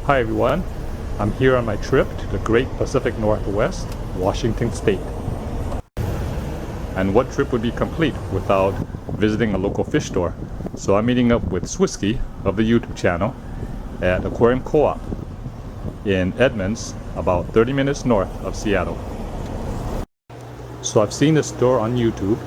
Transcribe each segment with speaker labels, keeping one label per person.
Speaker 1: Hi everyone, I'm here on my trip to the Great Pacific Northwest, Washington State. And what trip would be complete without visiting a local fish store? So I'm meeting up with Swhiskey of the YouTube channel at Aquarium Co-Op in Edmonds, about 30 minutes north of Seattle. So I've seen this store on YouTube.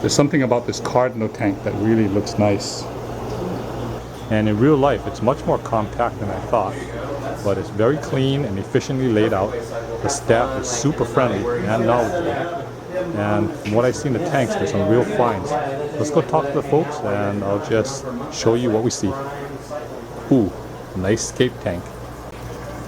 Speaker 1: There's something about this Cardinal tank that really looks nice. And in real life, it's much more compact than I thought, but it's very clean and efficiently laid out. The staff is super friendly and knowledgeable. And from what I see in the tanks, there's some real finds. Let's go talk to the folks and I'll just show you what we see. Ooh, nice scape tank.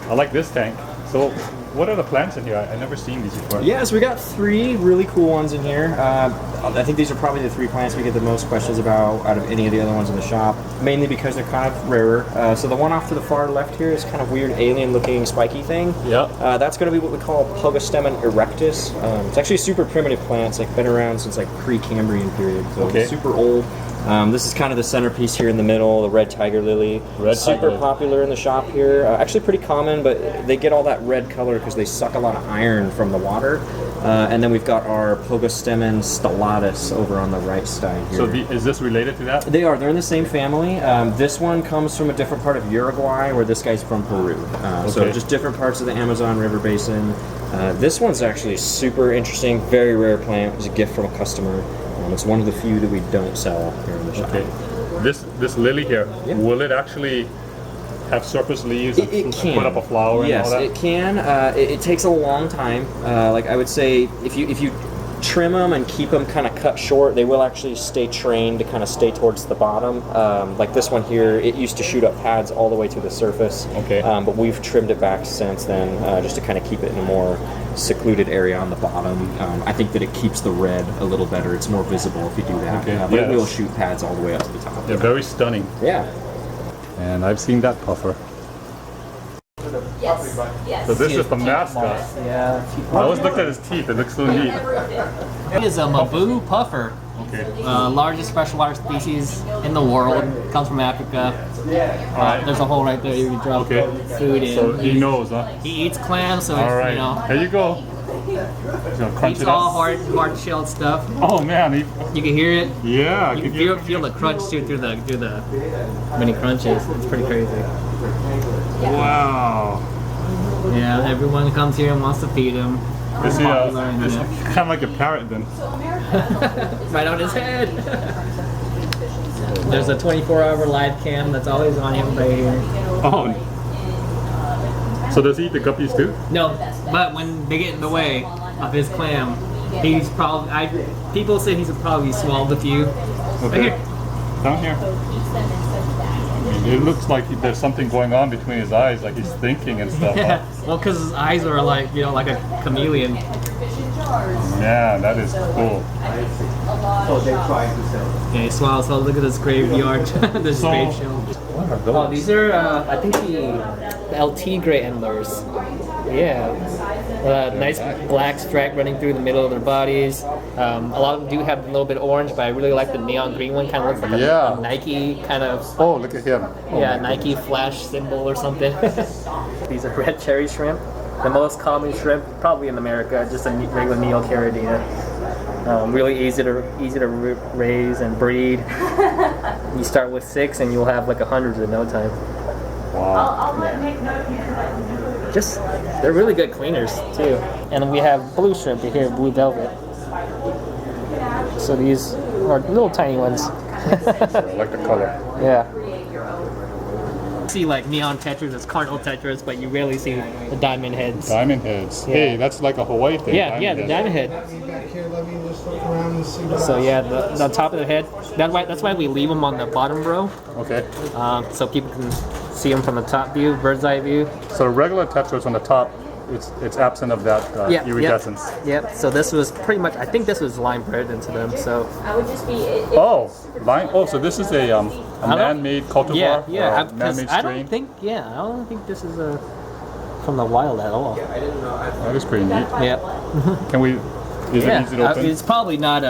Speaker 1: I like this tank. So what are the plants in here? I've never seen these before.
Speaker 2: Yeah, so we got three really cool ones in here. I think these are probably the three plants we get the most questions about out of any of the other ones in the shop, mainly because they're kind of rarer. So the one off to the far left here is kind of weird alien looking spiky thing.
Speaker 1: Yeah.
Speaker 2: That's going to be what we call Pogostemens Erectus. It's actually a super primitive plant. It's like been around since like pre-Cambrian period, so it's super old. This is kind of the centerpiece here in the middle, the red tiger lily. Super popular in the shop here. Actually pretty common, but they get all that red color because they suck a lot of iron from the water. And then we've got our Pogostemens Stellatus over on the right side here.
Speaker 1: So is this related to that?
Speaker 2: They are. They're in the same family. This one comes from a different part of Uruguay, where this guy's from Peru. So just different parts of the Amazon River Basin. This one's actually super interesting, very rare plant. It was a gift from a customer. It's one of the few that we don't sell here in the shop.
Speaker 1: Okay. This lily here, will it actually have surface leaves and put up a flower and all that?
Speaker 2: Yes, it can. It takes a long time. Like I would say, if you trim them and keep them kind of cut short, they will actually stay trained to kind of stay towards the bottom. Like this one here, it used to shoot up pads all the way to the surface.
Speaker 1: Okay.
Speaker 2: But we've trimmed it back since then, just to kind of keep it in a more secluded area on the bottom. I think that it keeps the red a little better. It's more visible if you do that.
Speaker 1: Okay.
Speaker 2: But it will shoot pads all the way up to the top.
Speaker 1: They're very stunning.
Speaker 2: Yeah.
Speaker 1: And I've seen that puffer.
Speaker 3: Yes.
Speaker 1: So this is the mascot.
Speaker 2: Yeah.
Speaker 1: I always looked at his teeth. It looks so neat.
Speaker 4: It is a Mbu Puffer.
Speaker 1: Okay.
Speaker 4: Largest freshwater species in the world. Comes from Africa. There's a hole right there you can drop food in.
Speaker 1: So he knows, huh?
Speaker 4: He eats clams, so
Speaker 1: All right.
Speaker 4: you know.
Speaker 1: Here you go.
Speaker 4: Eats all hard-shelled stuff.
Speaker 1: Oh man,
Speaker 4: You can hear it.
Speaker 1: yeah.
Speaker 4: You can feel the crunch too through the when he crunches. It's pretty crazy.
Speaker 1: Wow.
Speaker 4: Yeah, everyone comes here and wants to feed him.
Speaker 1: This is kind of like a parrot then.
Speaker 4: Right on his head. There's a 24-hour live cam that's always on him right here.
Speaker 1: Oh. So does he eat the guppies too?
Speaker 4: No, but when they get in the way of his clam, he's probably. People say he's probably swallowed a few.
Speaker 1: Okay.
Speaker 4: Right here.
Speaker 1: Down here. It looks like there's something going on between his eyes, like he's thinking and stuff.
Speaker 4: Yeah. Well, because his eyes are like like a chameleon.
Speaker 1: Yeah, that is cool.
Speaker 4: Okay, so look at this graveyard, this grave show.
Speaker 1: What are those?
Speaker 4: Oh, these are I think the Tigre Endlers. Yeah. Nice black stripe running through the middle of their bodies. A lot of them do have a little bit of orange, but I really like the neon green one. Kind of looks like a Nike kind of.
Speaker 1: Oh, look at him. Oh,
Speaker 4: yeah, Nike flash symbol or something. These are red cherry shrimp. The most common shrimp, probably in America, just a regular Neocaridina. Really easy to raise and breed. You start with 6 and you'll have like 100 in no time.
Speaker 1: Wow.
Speaker 4: They're really good cleaners too. And we have blue shrimp here, blue velvet. So these are little tiny ones.
Speaker 1: I like the color.
Speaker 4: Yeah. See like neon tetras, it's Cardinal Tetras, but you rarely see the diamond heads.
Speaker 1: Diamond heads.
Speaker 4: Yeah.
Speaker 1: Hey, that's like a Hawaii thing.
Speaker 4: Yeah, the diamond head. So yeah, the top of the head. That's why we leave them on the bottom row.
Speaker 1: Okay.
Speaker 4: So people can see them from the top view, bird's eye view.
Speaker 1: So regular tetras on the top, it's absent of that iridescence.
Speaker 4: Yep. So this was pretty much. I think this was lime bred into them. So.
Speaker 1: Lime. Oh, so this is a man-made cultivar. Man-made strain.
Speaker 4: I don't think this is from the wild at all.
Speaker 1: That is pretty neat.
Speaker 4: Yeah.
Speaker 1: Can we? Is it easy to open?
Speaker 4: It's probably not.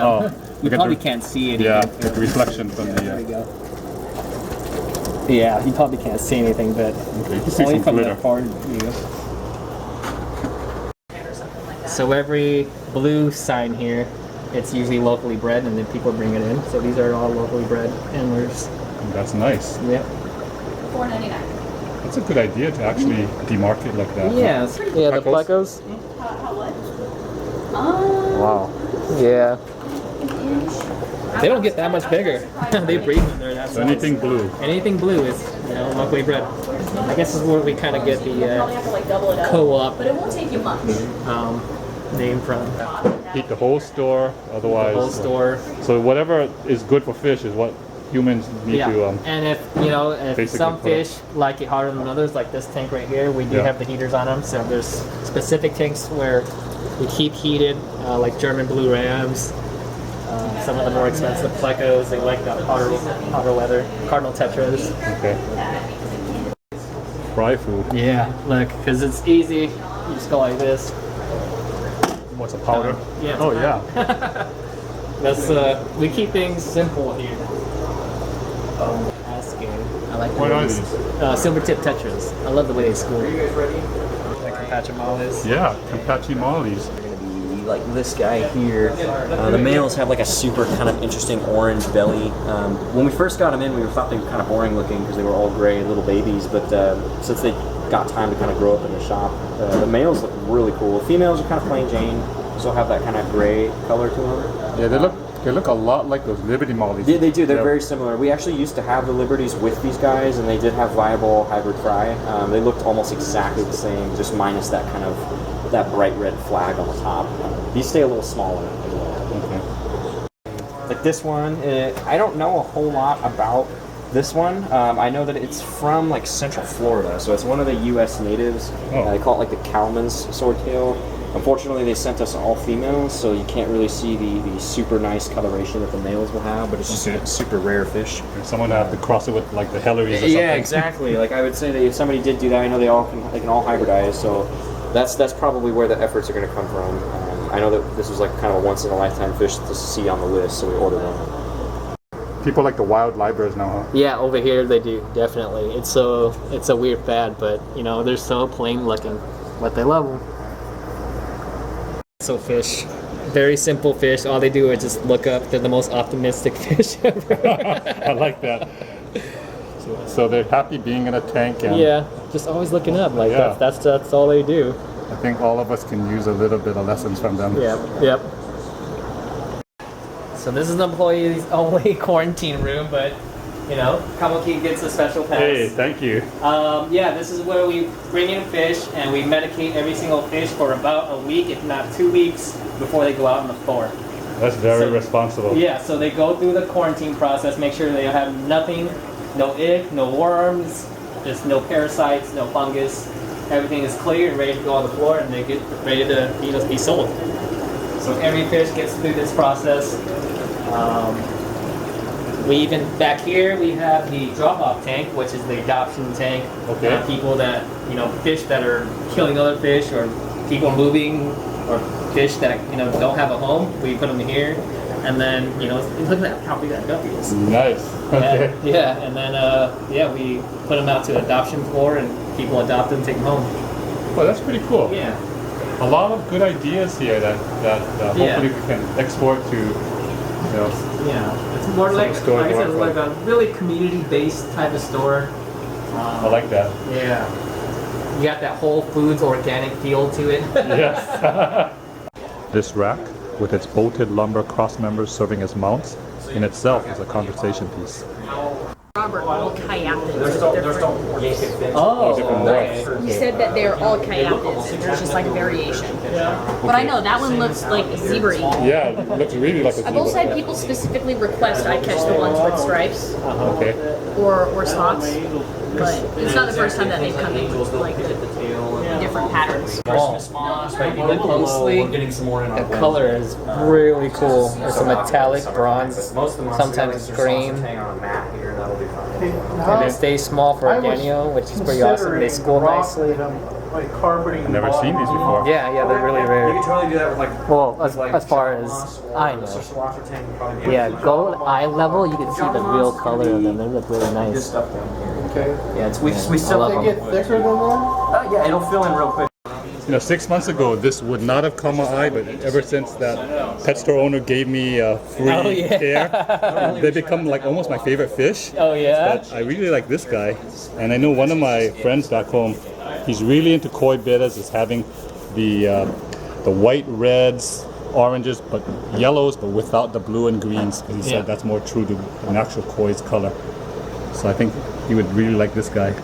Speaker 4: We probably can't see it.
Speaker 1: Yeah, the reflection from the.
Speaker 4: There we go. Yeah, you probably can't see anything, but
Speaker 1: You can see
Speaker 4: only
Speaker 1: some
Speaker 4: from
Speaker 1: glitter.
Speaker 4: that far view. So every blue sign here, it's usually locally bred, and then people bring it in. So these are all locally bred endlers.
Speaker 1: That's nice.
Speaker 4: Yep.
Speaker 3: $4.99.
Speaker 1: That's a good idea to actually demarcate like that.
Speaker 4: Yeah, yeah, the
Speaker 1: Plecos?
Speaker 4: Plecos.
Speaker 3: How what?
Speaker 4: Wow. Yeah. They don't get that much bigger. They breed when they're that
Speaker 1: So
Speaker 4: size.
Speaker 1: anything blue.
Speaker 4: Anything blue is, locally bred. I guess this is where we kind of get
Speaker 3: Probably
Speaker 4: the
Speaker 3: have to like double it up.
Speaker 4: Co-op
Speaker 3: But it won't take you much.
Speaker 4: name from.
Speaker 1: Eat the whole store, otherwise.
Speaker 4: The whole store.
Speaker 1: So whatever is good for fish is what humans need
Speaker 4: Yeah,
Speaker 1: to.
Speaker 4: and if if
Speaker 1: basically
Speaker 4: some
Speaker 1: put it-
Speaker 4: fish like it harder than others, like this tank right here, we do
Speaker 1: Yeah.
Speaker 4: have the heaters on them. So there's specific tanks where we keep heated, like German blue rams. Some of the more expensive plecos, they like the hotter weather. Cardinal Tetras.
Speaker 1: Okay. Fry food.
Speaker 4: Yeah, look, because it's easy. You just go like this.
Speaker 1: What's a powder?
Speaker 4: Yeah.
Speaker 1: Oh yeah.
Speaker 4: That's we keep things simple here. Asking. I like the
Speaker 1: What
Speaker 4: way
Speaker 1: are
Speaker 4: these-
Speaker 1: these?
Speaker 4: Silvertip Tetras. I love the way they school. Are you guys ready? Like Campeche Molly's.
Speaker 1: Yeah, Campeche Molly's.
Speaker 2: Like this guy here, the males have like a super kind of interesting orange belly. When we first got them in, we thought they were kind of boring looking because they were all gray little babies. But since they got time to kind of grow up in the shop, the males look really cool. Females are kind of plain Jane, still have that kind of gray color to them.
Speaker 1: Yeah, they look a lot like those Liberty Mollies.
Speaker 2: Yeah, they do. They're
Speaker 1: Yeah.
Speaker 2: very similar. We actually used to have the Liberties with these guys, and they did have viable hybrid fry. They looked almost exactly the same, just minus that kind of that bright red flag on the top. These stay a little smaller as well.
Speaker 1: Okay.
Speaker 2: Like this one, I don't know a whole lot about this one. I know that it's from like Central Florida, so it's one of the U.S. natives.
Speaker 1: Oh.
Speaker 2: They call it like the Kallman's swordtail. Unfortunately, they sent us all females, so you can't really see the super nice coloration that the males will have, but it's just a super rare fish.
Speaker 1: And someone have to cross it with like the Helleries or something.
Speaker 2: Yeah, exactly. Like I would say that if somebody did do that, I know they can all hybridize, so that's probably where the efforts are going to come from. I know that this was like kind of a once in a lifetime fish to see on the list, so we ordered one.
Speaker 1: People like the wild livebearers now, huh?
Speaker 4: Yeah, over here they do, definitely. It's a weird fad, but they're so plain looking, but they love them. So fish, very simple fish. All they do is just look up. They're the most optimistic fish ever.
Speaker 1: I like that. So they're happy being in a tank, and
Speaker 4: Yeah, just always looking up. Like
Speaker 1: Yeah.
Speaker 4: that's all they do.
Speaker 1: I think all of us can use a little bit of lessons from them.
Speaker 4: Yep. So this is the employees only quarantine room, but Kaimuki gets a special pass.
Speaker 1: Hey, thank you.
Speaker 4: Yeah, this is where we bring in fish and we medicate every single fish for about a week, if not 2 weeks, before they go out on the floor.
Speaker 1: That's very
Speaker 4: So-
Speaker 1: responsible.
Speaker 4: Yeah, so they go through the quarantine process, make sure they have nothing, no ick, no worms, just no parasites, no fungus. Everything is clear and ready to go on the floor, and they get ready to be sold. So every fish gets through this process. We even back here we have the drop-off tank, which is the adoption tank.
Speaker 1: Okay.
Speaker 4: People that fish that are killing other fish, or people moving, or fish that don't have a home. We put them here, and then look at how big that guppy is.
Speaker 1: Nice. Okay.
Speaker 4: Yeah, and then we put them out to adoption floor, and people adopt them, take them home.
Speaker 1: Well, that's pretty cool.
Speaker 4: Yeah.
Speaker 1: A lot of good ideas here that hopefully we can export to.
Speaker 4: Yeah, it's more like I
Speaker 1: store
Speaker 4: said, it's
Speaker 1: to
Speaker 4: like a really community-based type of store.
Speaker 1: I like that.
Speaker 4: Yeah. You got that Whole Foods organic feel to it.
Speaker 1: Yes. This rack, with its bolted lumber cross members serving as mounts, in itself is a conversation piece.
Speaker 3: Robert, all Kyathits.
Speaker 4: Oh,
Speaker 1: different
Speaker 4: okay.
Speaker 3: He said that they're all Kyathits, and there's just like a variation. But I know that one looks like zebra-y.
Speaker 1: Yeah, it looks really like a
Speaker 3: I've also
Speaker 1: zebra.
Speaker 3: had people specifically request I catch the ones with stripes
Speaker 1: Okay.
Speaker 3: or spots, but it's not the first time that they've come in with like different patterns.
Speaker 4: If you look closely,
Speaker 2: getting some more in
Speaker 4: the color is really cool. It's a metallic bronze. Sometimes it's green.
Speaker 2: Hang on a mat here, that'll be fine.
Speaker 4: And they stay small for a Danio, which is pretty awesome. They school nicely.
Speaker 1: I've never seen these before.
Speaker 4: Yeah, they're really
Speaker 2: You
Speaker 4: rare.
Speaker 2: can totally do that with like.
Speaker 4: Well, as far as I know. Yeah, go eye level, you can see the real color of them. They look really nice.
Speaker 2: Stuff down here.
Speaker 1: Okay.
Speaker 2: Yeah, we still have them.
Speaker 5: They get thicker than that?
Speaker 2: Yeah, it'll fill in real quick.
Speaker 1: You know, 6 months ago, this would not have caught my eye, but ever since that pet store owner gave me free care, they become like almost my favorite fish.
Speaker 4: Oh yeah.
Speaker 1: But I really like this guy, and I know one of my friends back home, he's really into koi bettas, is having the white, reds, oranges, but yellows, but without the blue and greens, because he said that's more true to an actual koi's color. So I think he would really like this guy.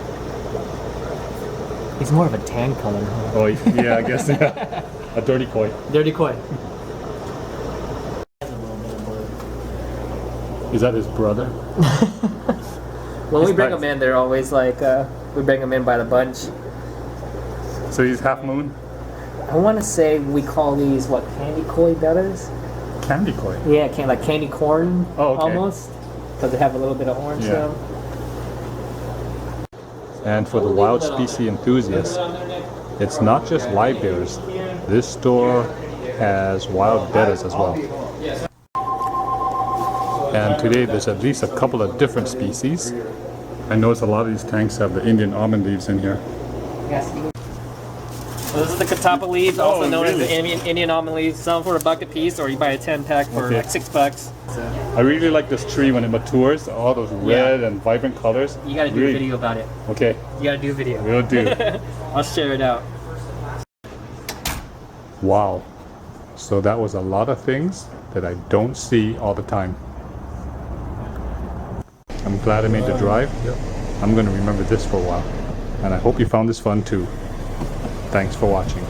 Speaker 2: He's more of a tan color. Huh?
Speaker 1: Oh yeah, I guess yeah. A dirty koi.
Speaker 2: Dirty koi.
Speaker 1: Is that his brother?
Speaker 4: When we bring them in, they're always like, we bring them in by the bunch.
Speaker 1: So he's half moon?
Speaker 4: I want to say we call these, what, candy koi bettas?
Speaker 1: Candy koi?
Speaker 4: Yeah, like candy corn
Speaker 1: almost.
Speaker 4: Because they have a little bit of orange to them.
Speaker 1: And for the wild species enthusiasts, it's not just livebearers. This store has wild bettas as well. And today there's at least a couple of different species. I notice a lot of these tanks have the Indian almond leaves in here.
Speaker 4: Yes. So this is the catappa leaves, also known as the Indian almond leaves. Some for $1 a piece, or you buy a 10-pack for like $6.
Speaker 1: I really like this tree when it matures, all those red and vibrant colors.
Speaker 4: You gotta do a video about it.
Speaker 1: Okay.
Speaker 4: You gotta do a video.
Speaker 1: We'll do.
Speaker 4: I'll share it out.
Speaker 1: Wow. So that was a lot of things that I don't see all the time. I'm glad I made the drive. I'm going to remember this for a while. And I hope you found this fun too. Thanks for watching.